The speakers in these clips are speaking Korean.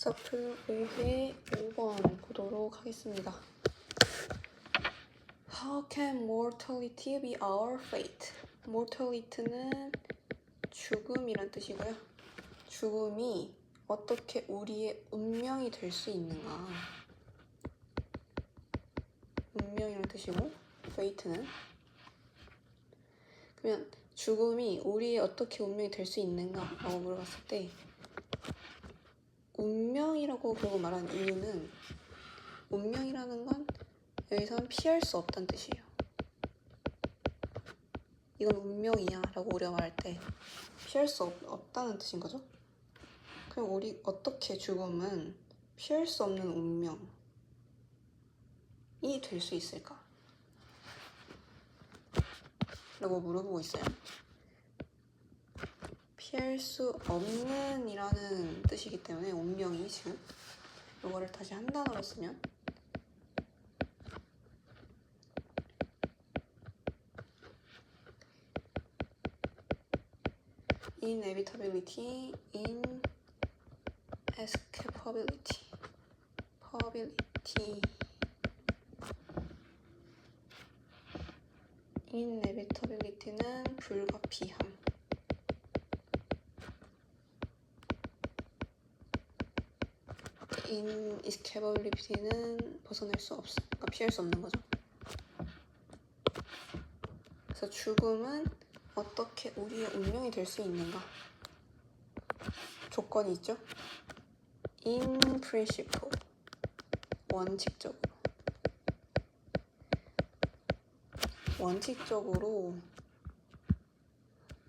서플 5회 5번 보도록 하겠습니다. How can mortality be our fate? mortality는 죽음이란 뜻이고요. 죽음이 어떻게 우리의 운명이 될 수 있는가? 운명이란 뜻이고 fate는 그러면 죽음이 우리의 어떻게 운명이 될 수 있는가? 라고 물어봤을 때 운명이라고 결국 말하는 이유는 운명이라는 건 여기서는 피할 수 없다는 뜻이에요. 이건 운명이야 라고 우리가 말할 때 피할 수 없다는 뜻인 거죠. 그럼 우리 어떻게 죽음은 피할 수 없는 운명이 될 수 있을까? 라고 물어보고 있어요. 피할 수 없는 이라는 뜻이기 때문에 운명이 지금 이거를 다시 한 단어로 쓰면 inevitability, inescapability, probability, inevitability는 불가피함, inescapability는 벗어날 수 없어, 그러니까 피할 수 없는 거죠. 그래서 죽음은 어떻게 우리의 운명이 될 수 있는가? 조건이 있죠? In principle, 원칙적으로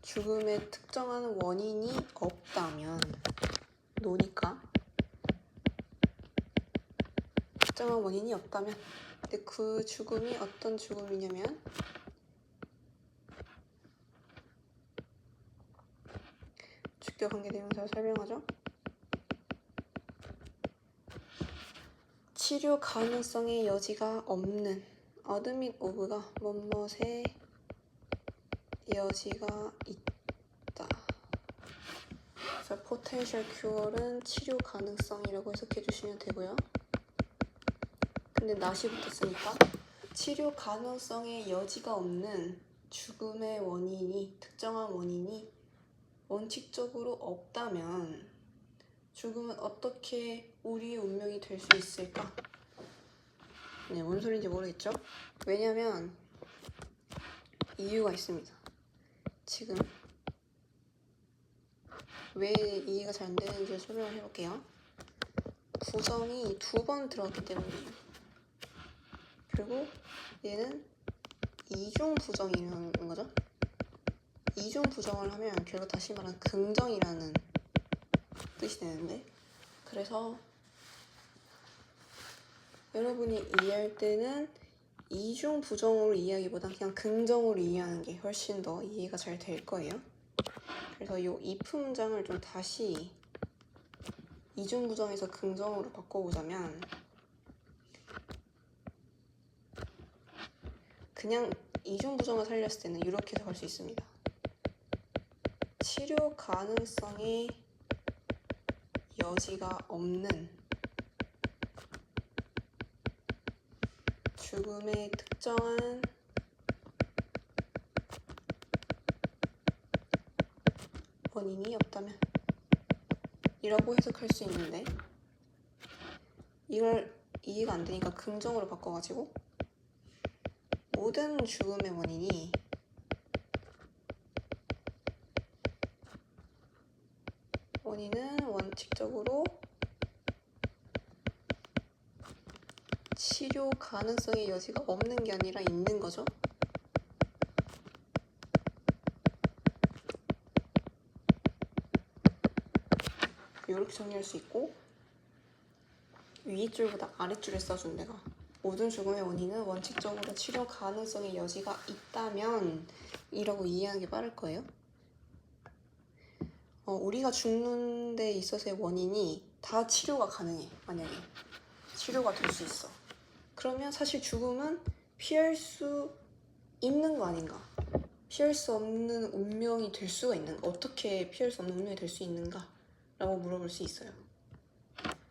죽음의 특정한 원인이 없다면 노니까 특정한 원인이 없다면 근데 그 죽음이 어떤 죽음이냐면 주격 관계대명사를 설명하죠. 치료 가능성의 여지가 없는 어드 및 오브가 뭐뭇의 여지가 있다. 그래서 potential cure는 치료 가능성이라고 해석해 주시면 되고요. 근데 not이 붙었으니까 치료 가능성의 여지가 없는 죽음의 원인이 특정한 원인이 원칙적으로 없다면 죽음은 어떻게 우리의 운명이 될 수 있을까? 네, 뭔 소리인지 모르겠죠? 왜냐면 이유가 있습니다. 지금 왜 이해가 잘 안 되는지 설명을 해볼게요. 부정이 2번 들어갔기 때문이에요. 그리고 얘는 이중 부정이라는 거죠. 이중 부정을 하면 결국 다시 말하는 긍정이라는 뜻이 되는데 그래서 여러분이 이해할 때는 이중 부정으로 이해하기보다 그냥 긍정으로 이해하는 게 훨씬 더 이해가 잘 될 거예요. 그래서 이 if 문장을 좀 다시 이중 부정에서 긍정으로 바꿔보자면 그냥 이중 부정을 살렸을 때는 이렇게 해석할 수 있습니다. 치료 가능성의 여지가 없는 죽음의 특정한 원인이 없다면 이라고 해석할 수 있는데 이걸 이해가 안 되니까 긍정으로 바꿔가지고 모든 죽음의 원인이 원인은 원칙적으로 치료 가능성의 여지가 없는 게 아니라 있는 거죠. 이렇게 정리할 수 있고 위줄보다 아랫줄에 써준 내가 모든 죽음의 원인은 원칙적으로 치료 가능성의 여지가 있다면 이라고 이해하는 게 빠를 거예요. 우리가 죽는 데 있어서의 원인이 다 치료가 가능해. 만약에 치료가 될 수 있어. 그러면 사실 죽음은 피할 수 있는 거 아닌가? 피할 수 없는 운명이 될 수가 있는가? 어떻게 피할 수 없는 운명이 될 수 있는가? 라고 물어볼 수 있어요.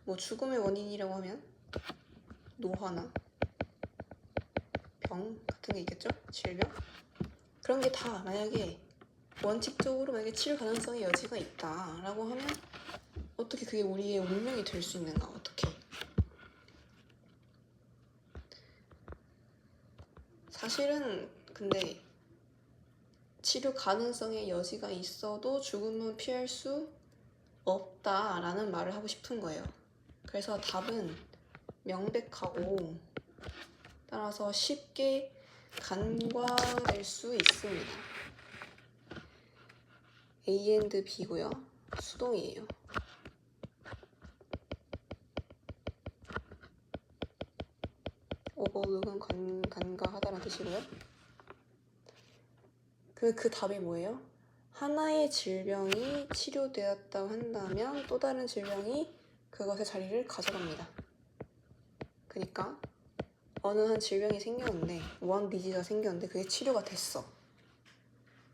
뭐 죽음의 원인이라고 하면 노화나 병 같은 게 있겠죠? 질병? 그런 게 다 만약에 원칙적으로 만약에 치료 가능성의 여지가 있다라고 하면 어떻게 그게 우리의 운명이 될 수 있는가? 어떻게? 사실은 근데 치료 가능성의 여지가 있어도 죽음은 피할 수 없다라는 말을 하고 싶은 거예요. 그래서 답은 명백하고 따라서 쉽게 간과될 수 있습니다. A and B고요. 수동이에요. overlook은 간과하다라는 뜻이고요. 그 답이 뭐예요? 하나의 질병이 치료되었다고 한다면 또 다른 질병이 그것의 자리를 가져갑니다. 그러니까 어느 한 질병이 생겼는데 one disease가 생겼는데 그게 치료가 됐어.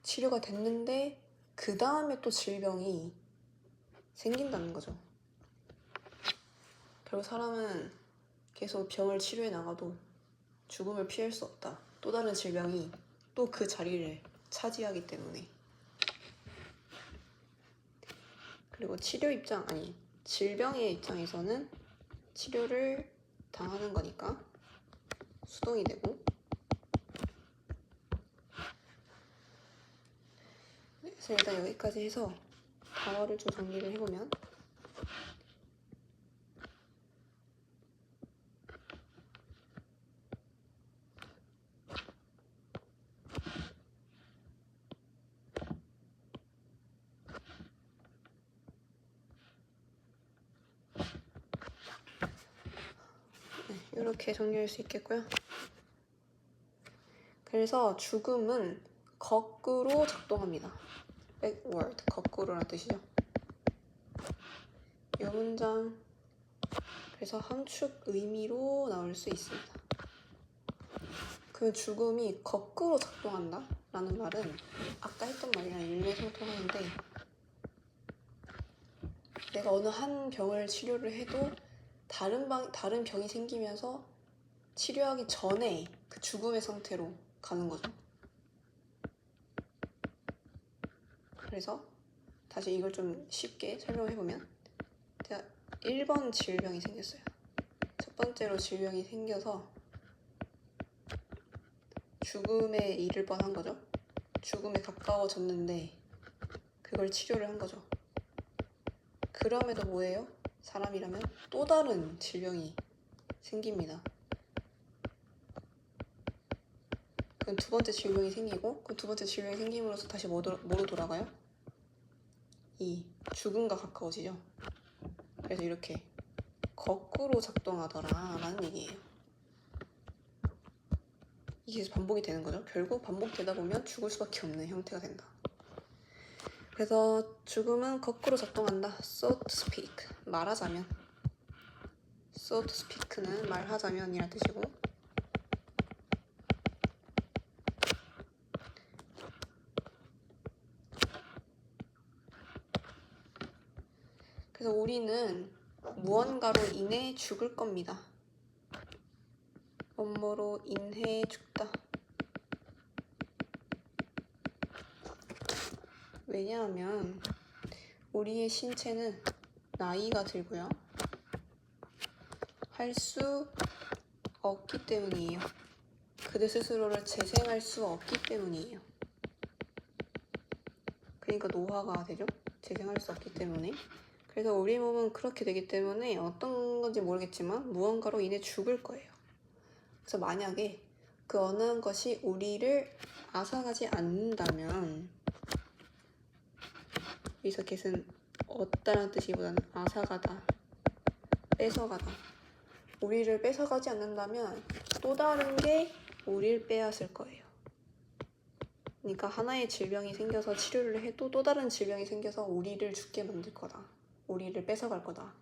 치료가 됐는데 그 다음에 또 질병이 생긴다는 거죠. 결국 사람은 계속 병을 치료해 나가도 죽음을 피할 수 없다. 또 다른 질병이 또 그 자리를 차지하기 때문에. 그리고 질병의 입장에서는 치료를 당하는 거니까 수동이 되고. 그래서 일단 여기까지 해서 단어를 좀 정리를 해보면 이렇게 정리할 수 있겠고요. 그래서 죽음은 거꾸로 작동합니다. backward, 거꾸로라는 뜻이죠. 이 문장 그래서 함축 의미로 나올 수 있습니다. 그 죽음이 거꾸로 작동한다 라는 말은 아까 했던 말이랑 일맥상통하는데 내가 어느 한 병을 치료를 해도 다른 병이 생기면서 치료하기 전에 그 죽음의 상태로 가는 거죠. 그래서 다시 이걸 좀 쉽게 설명해보면 제가 1번 질병이 생겼어요. 첫 번째로 질병이 생겨서 죽음에 이를 뻔한 거죠. 죽음에 가까워졌는데 그걸 치료를 한 거죠. 그럼에도 뭐예요? 사람이라면 또 다른 질병이 생깁니다. 그럼 두 번째 질병이 생기고 그 두 번째 질병이 생김으로써 다시 뭐로 돌아가요? 이 죽음과 가까워지죠. 그래서 이렇게 거꾸로 작동하더라 라는 얘기예요. 이게 반복이 되는 거죠. 결국 반복되다 보면 죽을 수밖에 없는 형태가 된다. 그래서 죽음은 거꾸로 작동한다. So to speak. 말하자면. So to speak는 말하자면이란 뜻이고 그래서 우리는 무언가로 인해 죽을 겁니다. 뭐뭐로 인해 죽다. 왜냐하면 우리의 신체는 나이가 들고요. 할 수 없기 때문이에요. 그들 스스로를 재생할 수 없기 때문이에요. 그러니까 노화가 되죠. 재생할 수 없기 때문에. 그래서 우리 몸은 그렇게 되기 때문에 어떤 건지 모르겠지만 무언가로 인해 죽을 거예요. 그래서 만약에 그 어느 것이 우리를 앗아가지 않는다면 여기서 get은 얻다라는 뜻이보다는 앗아가다, 뺏어가다. 우리를 뺏어가지 않는다면 또 다른 게 우리를 빼앗을 거예요. 그러니까 하나의 질병이 생겨서 치료를 해도 또 다른 질병이 생겨서 우리를 죽게 만들 거다. 우리를 뺏어갈 거다.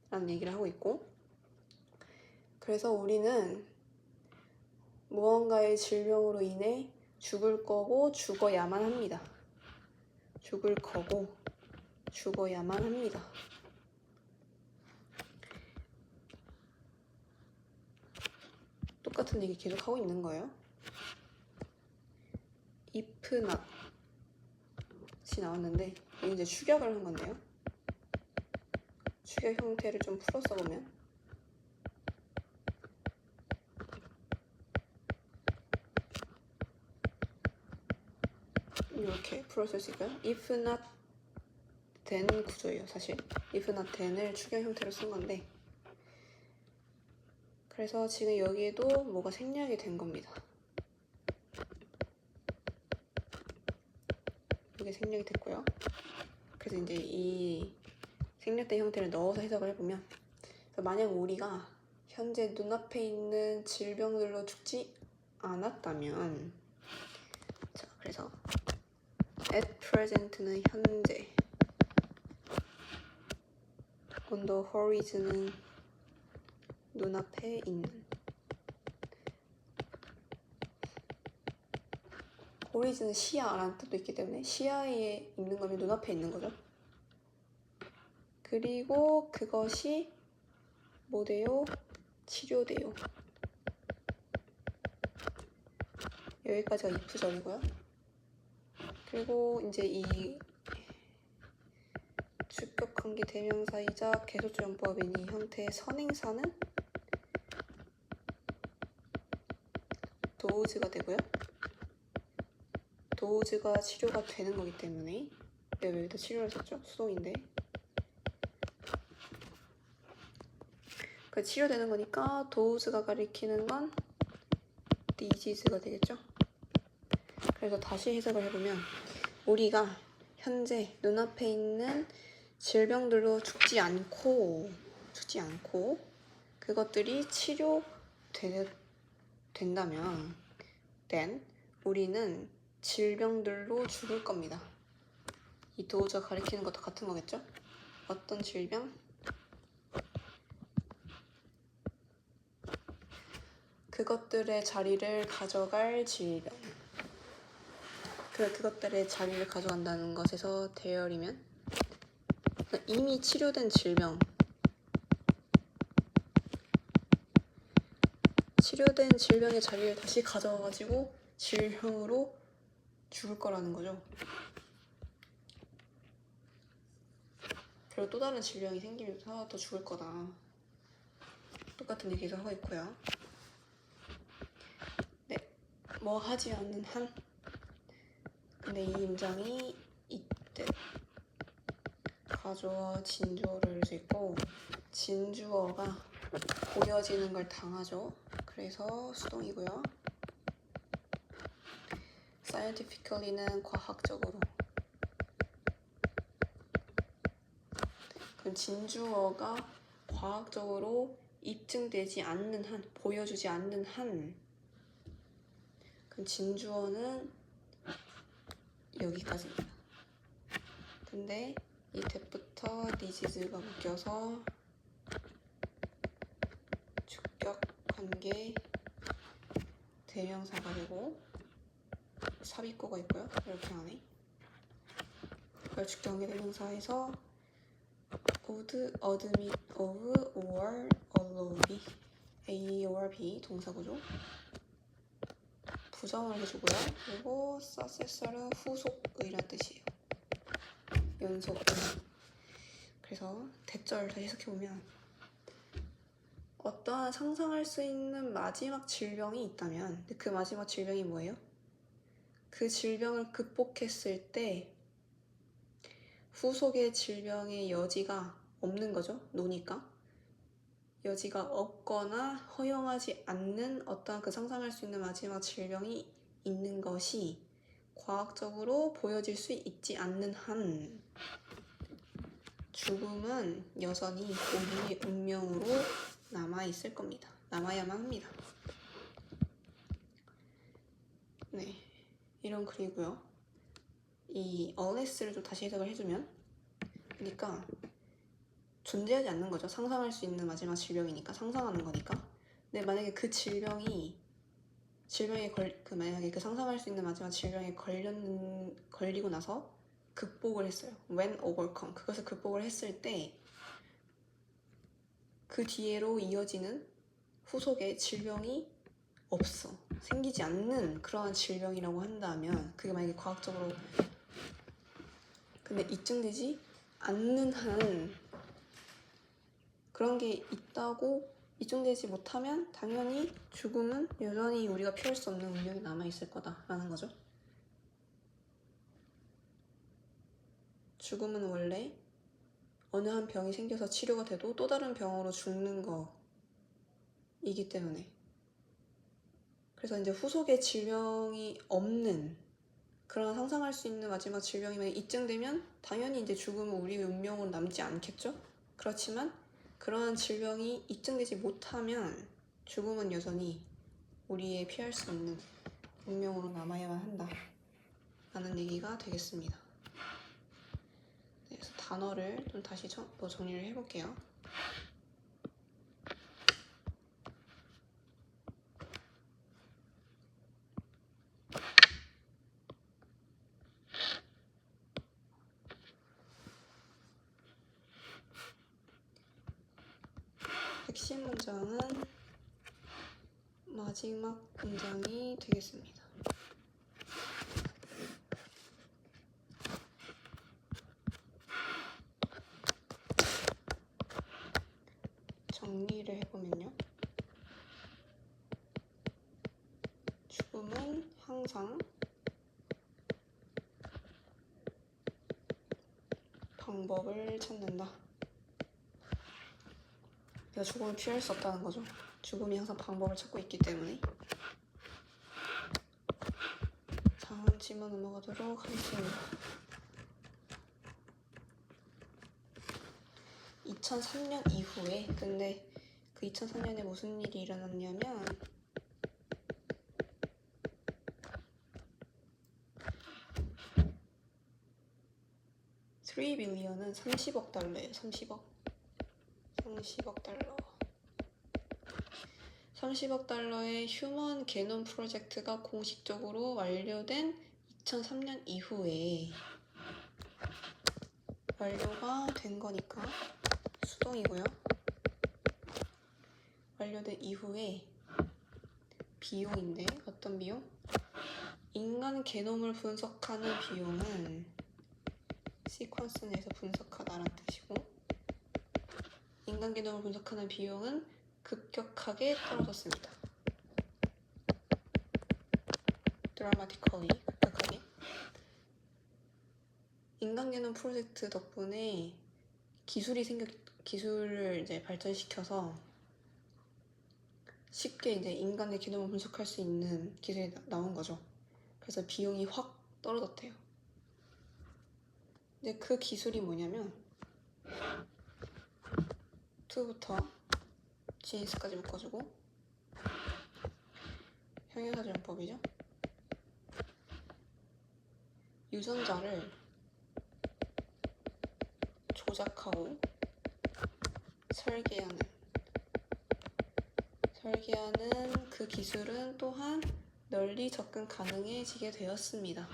라는 얘기를 하고 있고 그래서 우리는 무언가의 질병으로 인해 죽을 거고 죽어야만 합니다. 죽을 거고 죽어야만 합니다. 똑같은 얘기 계속 하고 있는 거예요. if not이 나왔는데 이게 이제 축약을 한 건데요. 축약 형태를 좀 풀어 써보면 이렇게 풀었을 수 있고요. if not then 구조예요. 사실 if not then을 축약 형태로 쓴 건데, 그래서 지금 여기에도 뭐가 생략이 된 겁니다. 이게 생략이 됐고요. 그래서 이제 이 생략된 형태를 넣어서 해석을 해보면, 만약 우리가 현재 눈앞에 있는 질병들로 죽지 않았다면, 자, 그래서 at present는 현재, on the horizon은 눈앞에 있는, horizon은 시야라는 뜻도 있기 때문에 시야에 있는 거면 눈앞에 있는 거죠. 그리고 그것이 뭐돼요? 치료돼요. 여기까지가 if절이고요. 그리고 이제 이 주격관계 대명사이자 계속조용법인 이 형태의 선행사는 도우즈가 되고요. 도우즈가 치료가 되는 거기 때문에, 내가 여기다 치료를 썼죠? 수동인데. 그 치료되는 거니까 도우즈가 가리키는 건 디지즈가 되겠죠? 그래서 다시 해석을 해보면, 우리가 현재 눈앞에 있는 질병들로 죽지 않고 그것들이 치료된다면 then 우리는 질병들로 죽을 겁니다. 이 도우즈가 가리키는 것도 같은 거겠죠? 어떤 질병? 그것들의 자리를 가져갈 질병. 그것들의 자리를 가져간다는 것에서 대열이면 이미 치료된 질병, 치료된 질병의 자리를 다시 가져와가지고 질병으로 죽을 거라는 거죠. 그리고 또 다른 질병이 생기면서 더 죽을 거다. 똑같은 얘기를 하고 있고요. 네, 뭐 하지 않는 한. 근데 이 문장이 이때 가주어, 진주어를 할 수 있고, 진주어가 보여지는 걸 당하죠. 그래서 수동이고요. scientifically는 과학적으로. 그럼 진주어가 과학적으로 입증되지 않는 한, 보여주지 않는 한, 그럼 진주어는 여기까지입니다. 근데 이 that부터 this가 묶여서 주격 관계 대명사가 되고 삽입구가 있고요. 이렇게 안에 주격 관계 대명사에서 would, admit of, or allow be, A or B 동사구조 부정을 해주고요. 그리고 successor는 후속의란 뜻이에요. 연속. 그래서 대절 다시 해석해보면, 어떠한 상상할 수 있는 마지막 질병이 있다면, 그 마지막 질병이 뭐예요? 그 질병을 극복했을 때 후속의 질병의 여지가 없는 거죠. 노니까. 여지가 없거나 허용하지 않는 어떠한 그 상상할 수 있는 마지막 질병이 있는 것이 과학적으로 보여질 수 있지 않는 한 죽음은 여전히 우리의 운명으로 남아있을 겁니다. 남아야만 합니다. 네, 이런 글이고요. 이 unless를 좀 다시 해석을 해주면, 그러니까 존재하지 않는 거죠. 상상할 수 있는 마지막 질병이니까, 상상하는 거니까. 근데 만약에 그 만약에 그 상상할 수 있는 마지막 질병에 걸리고 나서 극복을 했어요. when overcome. 그것을 극복을 했을 때 그 뒤로 이어지는 후속의 질병이 없어. 생기지 않는 그러한 질병이라고 한다면 그게 만약에 과학적으로 근데 입증되지 않는 한 그런 게 있다고 입증되지 못하면 당연히 죽음은 여전히 우리가 피할 수 없는 운명이 남아있을 거다라는 거죠. 죽음은 원래 어느 한 병이 생겨서 치료가 돼도 또 다른 병으로 죽는 거이기 때문에 그래서 이제 후속에 질병이 없는 그런 상상할 수 있는 마지막 질병이 만약 입증되면 당연히 이제 죽음은 우리의 운명으로 남지 않겠죠? 그렇지만 그러한 질병이 입증되지 못하면 죽음은 여전히 우리의 피할 수 없는 운명으로 남아야만 한다 라는 얘기가 되겠습니다. 네, 그래서 단어를 좀 다시 또 정리를 해볼게요. 핵심 문장은 마지막 문장이 되겠습니다. 정리를 해보면요. 죽음은 항상 방법을 찾는다. 내가 죽음을 피할 수 없다는 거죠. 죽음이 항상 방법을 찾고 있기 때문에. 다음 질문 넘어가도록 하겠습니다. 2003년 이후에 근데 그 2003년에 무슨 일이 일어났냐면 3 빌리언은 30억 달러예요. 30억 달러. 30억 달러의 휴먼 게놈 프로젝트가 공식적으로 완료된 2003년 이후에 완료가 된 거니까 수동이고요. 완료된 이후에 비용인데 어떤 비용? 인간 게놈을 분석하는 비용은 시퀀스 내에서 분석하다라는 뜻이고 인간 게놈을 분석하는 비용은 급격하게 떨어졌습니다. 드라마티컬리 급격하게. 인간 게놈 프로젝트 덕분에 기술을 이제 발전시켜서 쉽게 이제 인간의 게놈을 분석할 수 있는 기술이 나온 거죠. 그래서 비용이 확 떨어졌대요. 근데 그 기술이 뭐냐면 2부터 GS까지 묶어주고 형용사전법이죠. 유전자를 조작하고 설계하는 그 기술은 또한 널리 접근 가능해지게 되었습니다.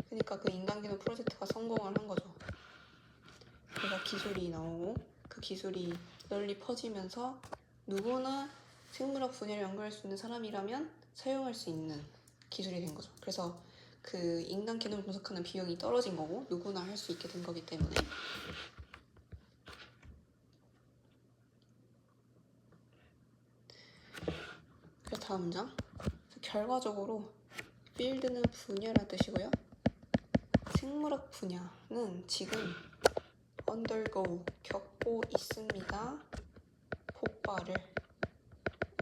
그러니까 그 인간기능 프로젝트가 성공을 한 거죠. 그래서 기술이 나오고 그 기술이 널리 퍼지면서 누구나 생물학 분야를 연구할 수 있는 사람이라면 사용할 수 있는 기술이 된 거죠. 그래서 그 인간 기능을 분석하는 비용이 떨어진 거고 누구나 할 수 있게 된 거기 때문에 그래서 다음 문장 결과적으로 필드는 분야라는 뜻이고요. 생물학 분야는 지금 undergo 겪고 있습니다. 폭발을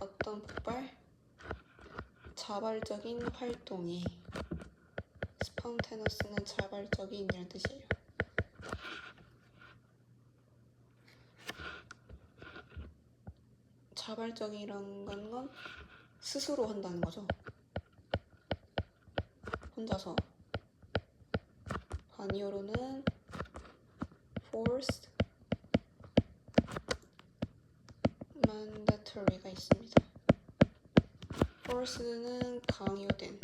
어떤 폭발? 자발적인 활동이 spontaneous는 자발적인이라는 뜻이에요. 자발적이라는 건 스스로 한다는 거죠. 혼자서. 반이어로는 forced, mandatory가 있습니다. forced는 강요된,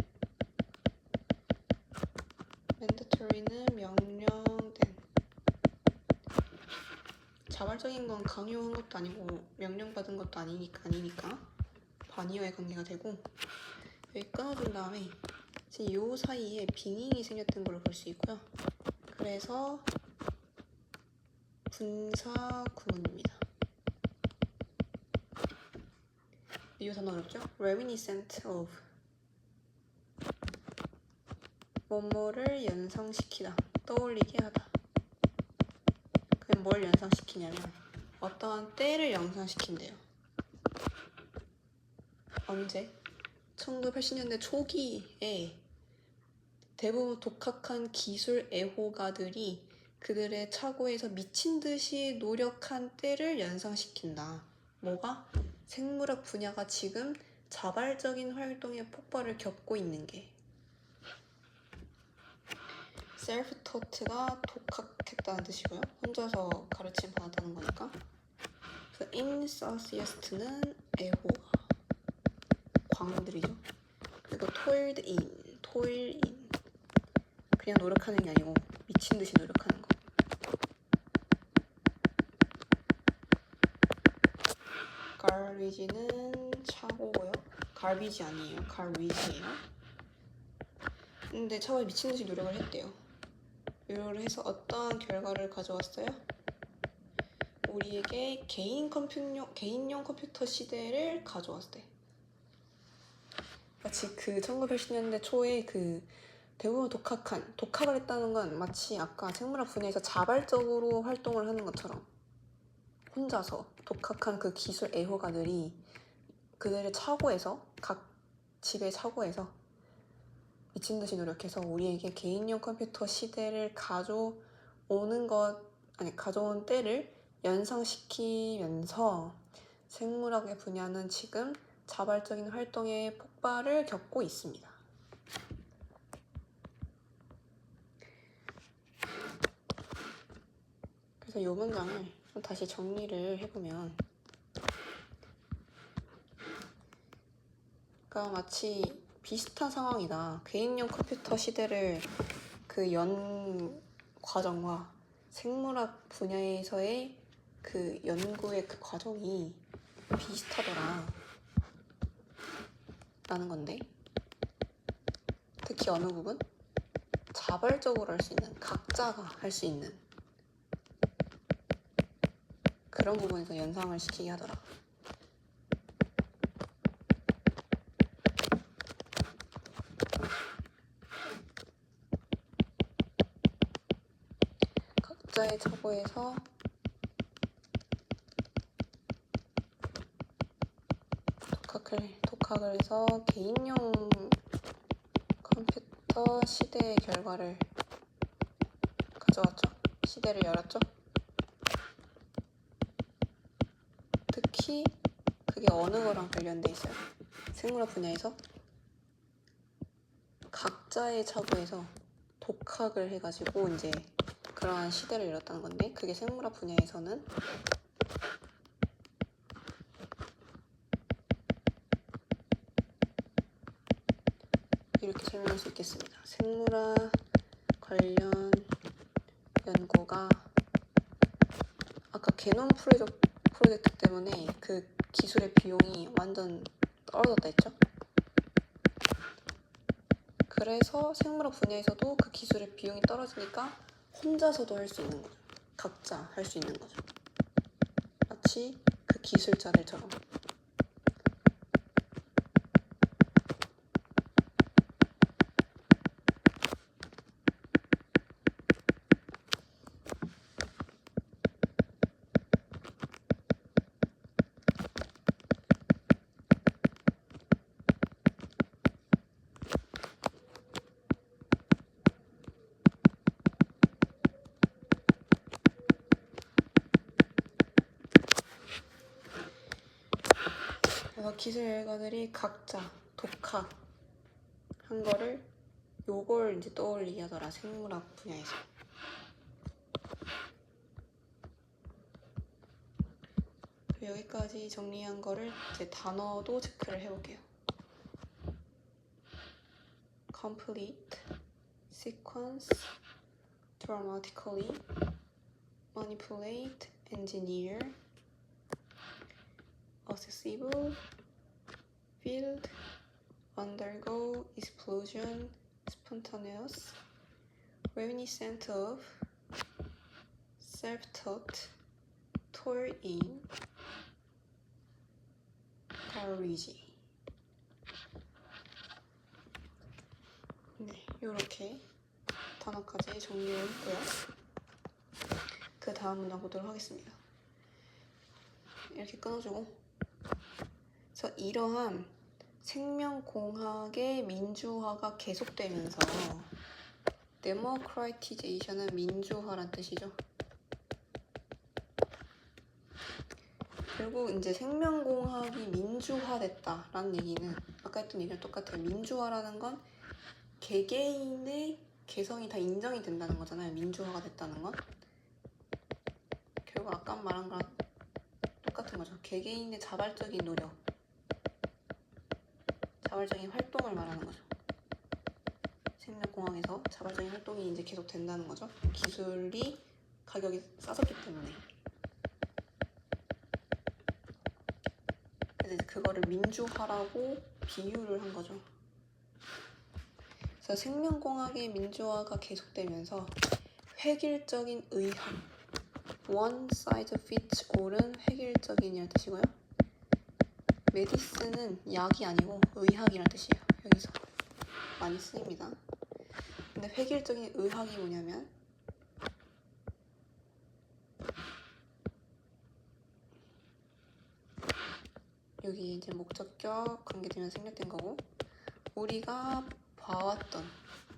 mandatory는 명령된. 자발적인 건 강요한 것도 아니고 명령받은 것도 아니니까 반의어의 관계가 되고, 여기 끊어준 다음에 이제 요 사이에 빙잉이 생겼던 걸로 볼 수 있고요. 그래서 분사 구문입니다. 이 단어 어렵죠? reminiscent of 뭐뭐를 연상시키다, 떠올리게 하다. 그럼 뭘 연상시키냐면 어떠한 때를 연상시킨대요. 언제? 1980년대 초기에 대부분 독학한 기술 애호가들이 그들의 차고에서 미친 듯이 노력한 때를 연상시킨다. 뭐가? 생물학 분야가 지금 자발적인 활동의 폭발을 겪고 있는 게. self-taught가 독학했다는 뜻이고요. 혼자서 가르침 받았다는 거니까. 그래서 enthusiast는 애호가, 광들이죠. 그리고 toiled in, 그냥 노력하는 게 아니고 미친 듯이 노력하는 거. garbage는 차고고요. garbage 아니에요. garbage예요. 근데 차고에 미친 듯이 노력을 했대요. 노력을 해서 어떤 결과를 가져왔어요? 우리에게 개인용 컴퓨터 시대를 가져왔대. 마치 그 1980년대 초에 그 대부분 독학을 했다는 건 마치 아까 생물학 분야에서 자발적으로 활동을 하는 것처럼 혼자서 독학한 그 기술 애호가들이 그들의 차고에서, 각 집의 차고에서 미친 듯이 노력해서 우리에게 개인용 컴퓨터 시대를 가져온 때를 연상시키면서 생물학의 분야는 지금 자발적인 활동의 폭발을 겪고 있습니다. 그래서 이 문장을 좀 다시 정리를 해보면, 그러니까 마치 비슷한 상황이다. 개인용 컴퓨터 시대를 그 과정과 생물학 분야에서의 그 연구의 그 과정이 비슷하더라 라는 건데, 특히 어느 부분? 자발적으로 할 수 있는, 각자가 할 수 있는 그런 부분에서 연상을 시키게 하더라. 각자의 차고에서 독학을 해서 개인용 컴퓨터 시대의 결과를 가져왔죠. 시대를 열었죠. 특히 그게 어느 거랑 관련돼 있어요? 생물학 분야에서 각자의 차고에서 독학을 해가지고 이제 그러한 시대를 열었다는 건데, 그게 생물학 분야에서는 이렇게 설명할 수 있겠습니다. 생물학 관련 연구가 아까 게놈 프로젝트 때문에 그 기술의 비용이 완전 떨어졌다 했죠? 그래서 생물학 분야에서도 그 기술의 비용이 떨어지니까 혼자서도 할 수 있는 거죠. 각자 할 수 있는 거죠. 마치 그 기술자들처럼. 그래서 기술 열가들이 각자 독학한 거를 요걸 이제 떠올리게 하더라, 생물학 분야에서. 여기까지 정리한 거를 이제 단어도 체크를 해볼게요. complete, sequence, dramatically, manipulate, engineer, accessible, field, undergo, explosion, spontaneous, reminiscent of, self-taught, tore in, garage. 네, 이렇게 단어까지 정리를 했고요. 그 다음 문장 보도록 하겠습니다. 이렇게 끊어주고, 그래서 이러한 생명공학의 민주화가 계속되면서 democratization은 민주화란 뜻이죠. 결국 이제 생명공학이 민주화됐다라는 얘기는 아까 했던 얘기랑 똑같아요. 민주화라는 건 개개인의 개성이 다 인정이 된다는 거잖아요. 민주화가 됐다는 건. 결국 아까 말한 거랑 똑같은 거죠. 개개인의 자발적인 노력, 자발적인 활동을 말하는 거죠. 생명공학에서 자발적인 활동이 이제 계속 된다는 거죠. 기술이 가격이 싸졌기 때문에. 그래서 이제 그거를 민주화라고 비유를 한 거죠. 그래서 생명공학의 민주화가 계속되면서 획일적인 의학, one size fits all은 획일적인이라는 뜻이고요. 메디슨은 약이 아니고 의학이라는 뜻이에요. 여기서 많이 쓰입니다. 근데 획일적인 의학이 뭐냐면 여기 이제 목적격 관계되면서 생략된 거고, 우리가 봐왔던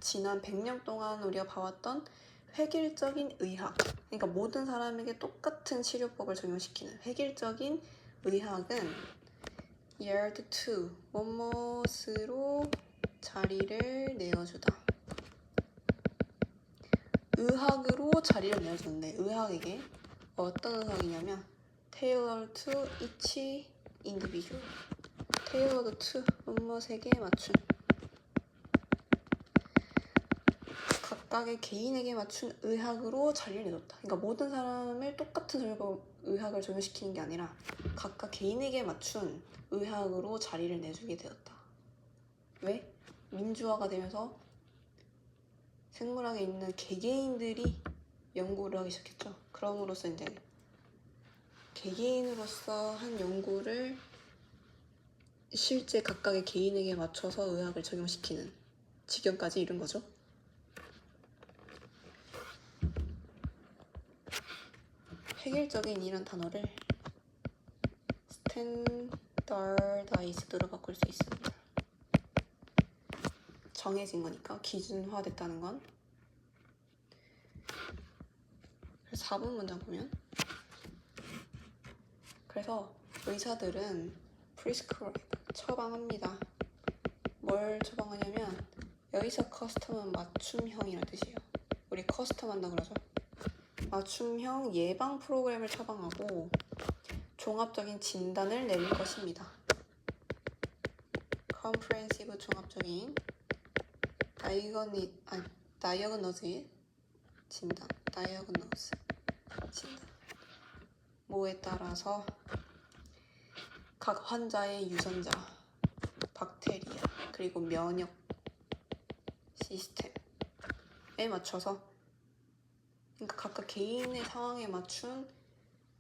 지난 100년 동안 우리가 봐왔던 획일적인 의학, 그러니까 모든 사람에게 똑같은 치료법을 적용시키는 획일적인 의학은 year to 뭐뭇으로 자리를 내어주다. 의학으로 자리를 내어주는데 의학에게 어떤 의학이냐면 tailored to each individual, tailored to 뭐뭇에게 맞춘, 각각의 개인에게 맞춘 의학으로 자리를 내줬다. 그러니까 모든 사람을 똑같은 의학을 적용시키는 게 아니라 각각 개인에게 맞춘 의학으로 자리를 내주게 되었다. 왜? 민주화가 되면서 생물학에 있는 개개인들이 연구를 하기 시작했죠. 그럼으로써 이제 개개인으로서 한 연구를 실제 각각의 개인에게 맞춰서 의학을 적용시키는 지경까지 이른 거죠. 획일적인 이란 단어를 standardized로 바꿀 수 있습니다. 정해진 거니까, 기준화됐다는 건. 그래서 4번 문장 보면, 그래서 의사들은 prescribe, 처방합니다. 뭘 처방하냐면 여기서 커스텀은 맞춤형이라는 뜻이에요. 우리 커스텀 한다 그러죠. 맞춤형 예방 프로그램을 처방하고 종합적인 진단을 내릴 것입니다. comprehensive 종합적인 diagnosis 진단, diagnose 진단. 뭐에 따라서 각 환자의 유전자, 박테리아, 그리고 면역 시스템에 맞춰서, 그러니까 각각 개인의 상황에 맞춘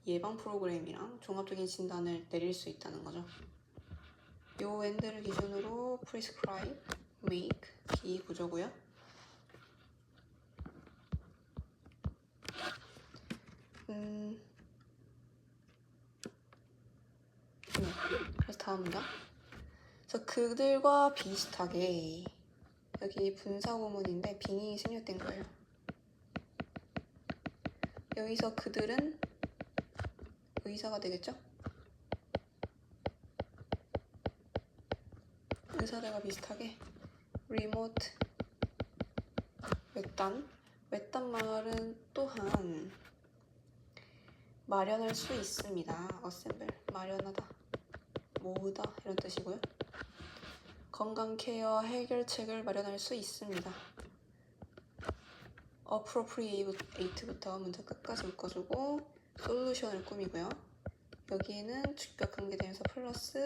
예방 프로그램이랑 종합적인 진단을 내릴 수 있다는 거죠. 요 엔드를 기준으로 prescribe, make, 비구조고요. 네. 그래서 다음 문장. 그래서 그들과 비슷하게, 여기 분사구문인데 빙이 생략된 거예요. 여기서 그들은 의사가 되겠죠? 의사들과 비슷하게 remote, 외딴 말은 또한 마련할 수 있습니다. assemble, 마련하다, 모으다 이런 뜻이고요. 건강 케어 해결책을 마련할 수 있습니다. appropriate부터 문장 끝까지 묶어주고 솔루션을 꾸미고요. 여기에는 주격 관계되면서 플러스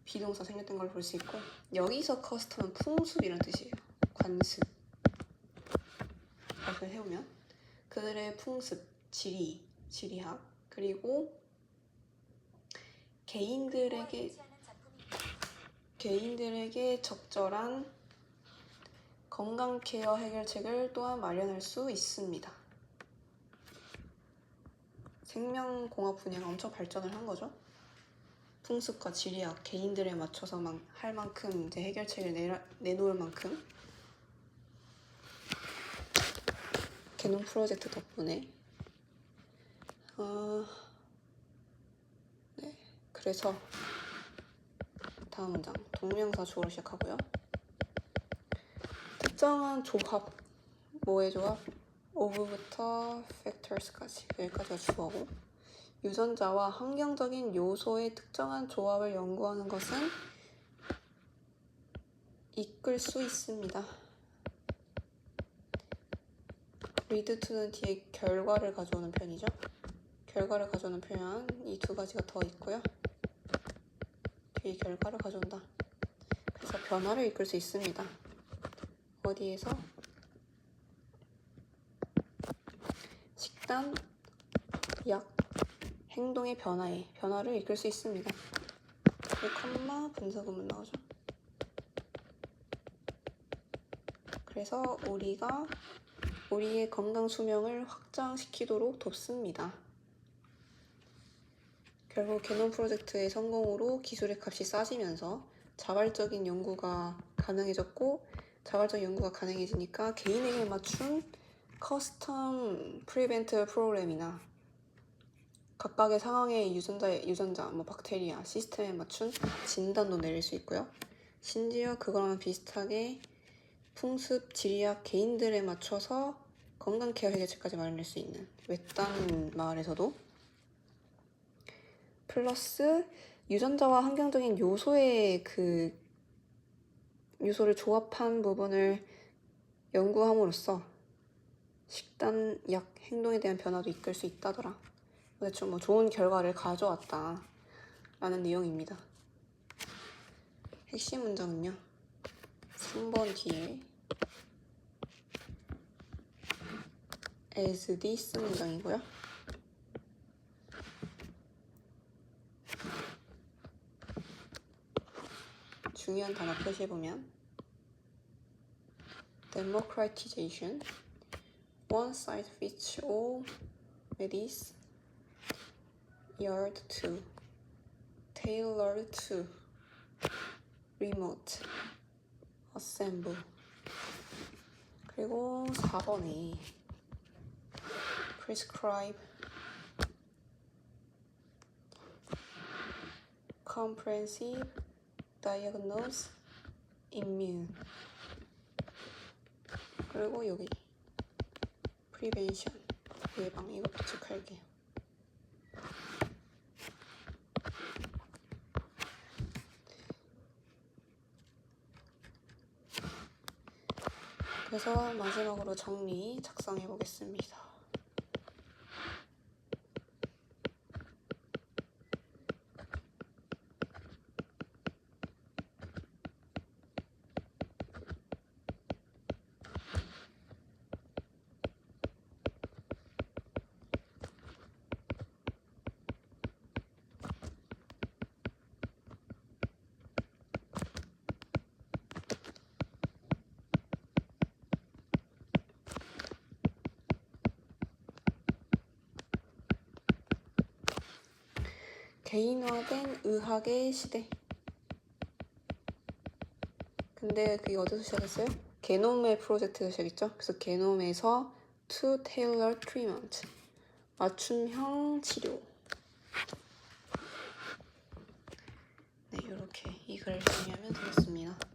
비동사 생략된 걸 볼 수 있고, 여기서 커스텀은 풍습이란 뜻이에요. 관습. 이렇게 해오면 그들의 풍습, 지리학, 그리고 개인들에게 적절한 건강 케어 해결책을 또한 마련할 수 있습니다. 생명공학 분야가 엄청 발전을 한 거죠. 풍습과 지리학, 개인들에 맞춰서 할 만큼 이제 해결책을 내놓을 만큼 개놈 프로젝트 덕분에 네, 그래서 다음 문장 동명사 주어로 시작하고요. 특정한 조합, 뭐의 조합? of부터 factors까지, 여기까지가 주어고, 유전자와 환경적인 요소의 특정한 조합을 연구하는 것은 이끌 수 있습니다. lead to는 뒤에 결과를 가져오는 표현이죠. 결과를 가져오는 표현 이 두 가지가 더 있고요. 뒤에 결과를 가져온다. 그래서 변화를 이끌 수 있습니다. 어디에서? 식단, 약, 행동의 변화를 이끌 수 있습니다. 콤마 분사구문 나오죠. 그래서 우리가 우리의 건강 수명을 확장시키도록 돕습니다. 결국 개놈 프로젝트의 성공으로 기술의 값이 싸지면서 자발적인 연구가 가능해졌고, 자발적인 연구가 가능해지니까 개인에게 맞춘 커스텀 프리벤트 프로그램이나 각각의 상황의 유전자, 박테리아, 시스템에 맞춘 진단도 내릴 수 있고요. 심지어 그거랑 비슷하게 풍습, 지리학, 개인들에 맞춰서 건강 케어 해결책까지 마련할 수 있는 외딴 마을에서도, 플러스 유전자와 환경적인 요소의 요소를 조합한 부분을 연구함으로써 식단, 약, 행동에 대한 변화도 이끌 수 있다더라. 대충 좋은 결과를 가져왔다 라는 내용입니다. 핵심 문장은요, 3번 뒤에 as this 문장이고요. 중요한 단어 표시해보면 democratization, one size fits all medicine, yard to, tailored to, remote, assemble. 그리고 4번에 prescribe, comprehensive, diagnose, immune. 그리고 여기 prevention, 예방, 이것도 체크할게요. 그래서 마지막으로 정리 작성해 보겠습니다. 개인화된 의학의 시대. 근데 그게 어디서 시작했어요? 게놈의 프로젝트에서 시작했죠. 그래서 게놈에서 to tailor treatment, 맞춤형 치료. 네, 이렇게 이 글을 정리하면 되겠습니다.